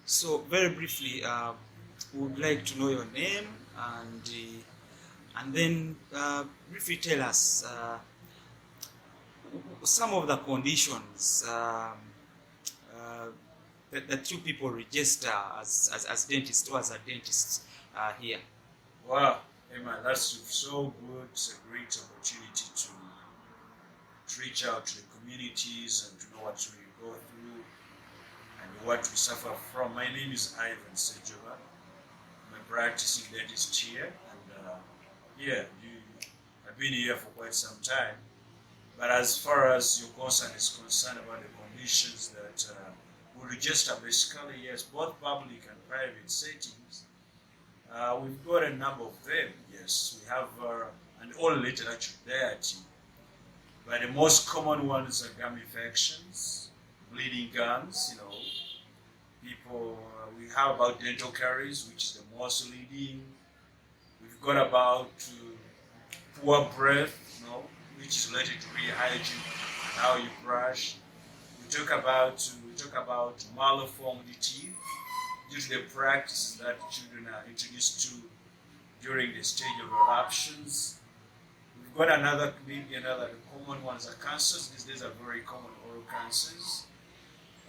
So very briefly, we would like to know your name and then briefly tell us some of the conditions uh, that you people register as dentists or as a dentist here. Wow, Emma, that's so good. It's a great opportunity to reach out to the communities and to know what we go through and what we suffer from. My name is Ivan Sejova. I'm a practicing dentist here, and I've been here for quite some time. But as far as your concern is concerned about the conditions that we register, basically, yes, both public and private settings. We've got a number of them, yes. We have, and all related actually diet. But the most common ones are gum infections, bleeding gums, People, we have about dental caries, which is the most leading. We've got about poor breath, which is related to really hygiene, how you brush. We talk about malformed teeth due to the practices that children are introduced to during the stage of eruptions. We've got maybe another common ones are cancers. These days are very common oral cancers.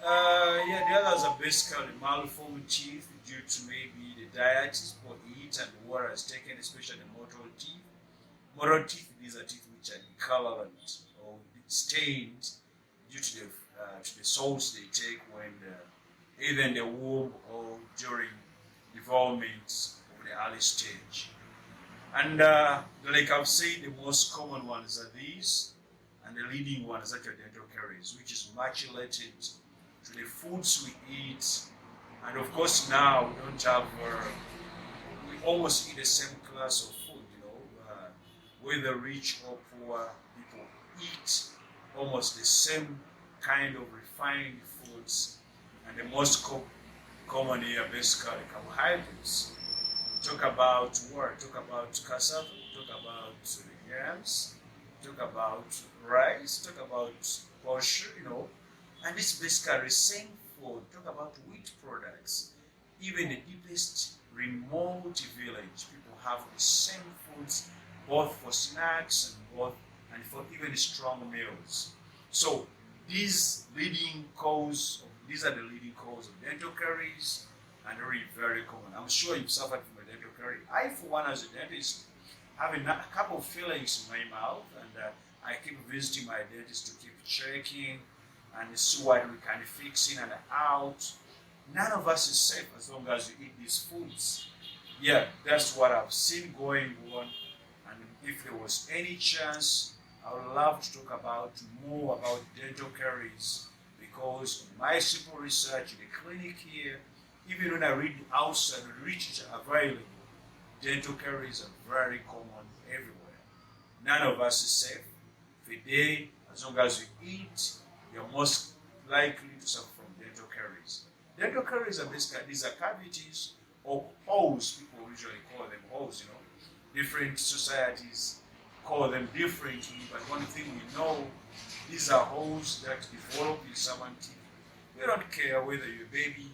The others are basically malformed teeth due to maybe the diet people eat and the water is taken, especially the motor teeth. Motor teeth, these are teeth which are discolored or stained due to the salts they take when either in the womb or during development of the early stage. And like I've said, the most common ones are these, and the leading one is actually dental caries, which is much related to the foods we eat. And of course, now we don't have, we almost eat the same class of food, whether rich or poor, people eat almost the same kind of refined foods. And the most common here, basically, carbohydrates. Talk about what? Talk about cassava, talk about yams, talk about rice, talk about posho, and it's basically the same food. Talk about wheat products. Even the deepest remote village, people have the same foods, both for snacks and for even strong meals. So these are the leading cause of dental caries and really very common. I'm sure you've suffered from a dental caries. I, for one, as a dentist, have a couple of fillings in my mouth, and I keep visiting my dentist to keep checking and see what we can fix in and out. None of us is safe as long as you eat these foods. Yeah, that's what I've seen going on. And if there was any chance, I would love to talk about more about dental caries, because in my simple research in the clinic here, even when I read outside the research available, dental caries are very common everywhere. None of us is safe. For a day, as long as you eat, you're most likely to suffer from dental caries. Dental caries are basically, these are cavities or holes, people usually call them holes, Different societies call them differently, but one thing we know, these are holes that develop in someone's teeth. We don't care whether you're a baby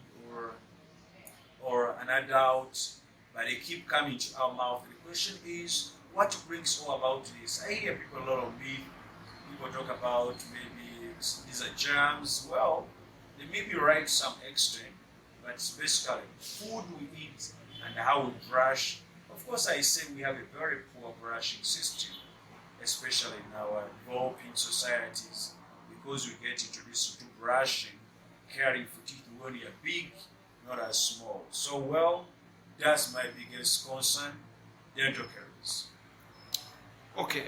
or an adult, but they keep coming to our mouth. The question is, what brings all about this? I hear people, a lot of people talk about maybe these are germs. Well, they may be right to some extent, but it's basically food we eat and how we brush. Of course, I say we have a very poor brushing system, especially in our developing societies, because we get introduced to brushing, caring for teeth when you're big, not as small. So, well, that's my biggest concern, dental caries. Okay.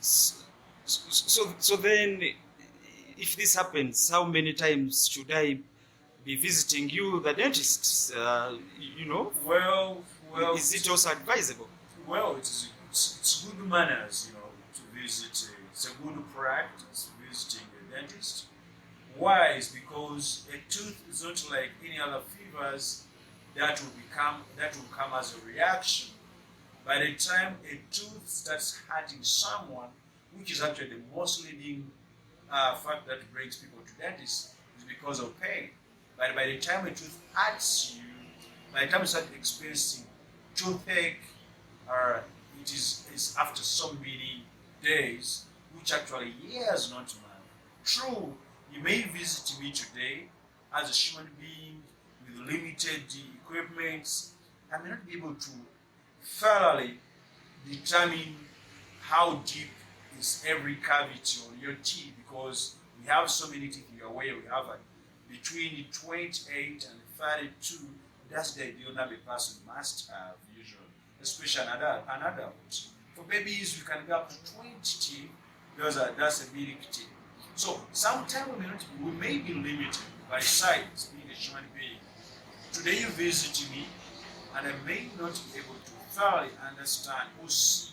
So then, if this happens, how many times should I be visiting you, the dentist? Well, Is it also advisable? Well, it's good manners, to visit. It's a good practice visiting a dentist. Why? Is because a tooth is not like any other fevers that will come as a reaction. By the time a tooth starts hurting someone, which is actually the most leading fact that brings people to dentists, is because of pain. But by the time a tooth hurts you, by the time you start experiencing toothache, it is after so many days, which actually years, not months. True, you may visit me today as a human being with limited equipment. I may not be able to thoroughly determine how deep is every cavity on your teeth, because we have so many teeth. You're aware we have between 28 and 32. That's the ideal number a person must have usually, especially an adult. For babies, we can go up to 20 teeth. That's a big teeth. So sometimes we may be limited by sight, being a human being. Today you visit me, and I may not be able to thoroughly understand or see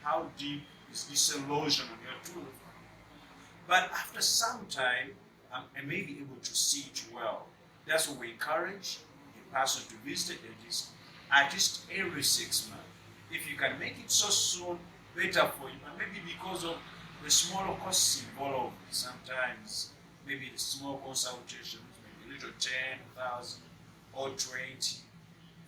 how deep is this erosion on your tooth. But after some time, I may be able to see it well. That's why we encourage a person to visit a dentist at least every 6 months. If you can make it so soon, better for you. But maybe because of the smaller costs involved, sometimes maybe the small consultations, maybe a little 10,000 or 20.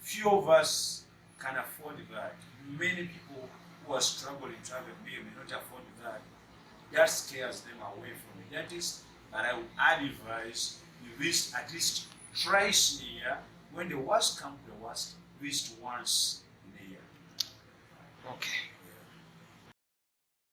Few of us can afford that. Many people who are struggling to have a meal may not afford that. That scares them away from the dentist. But I would advise you visit at least twice a year. When the worst comes to the worst, visit once in a year. Okay.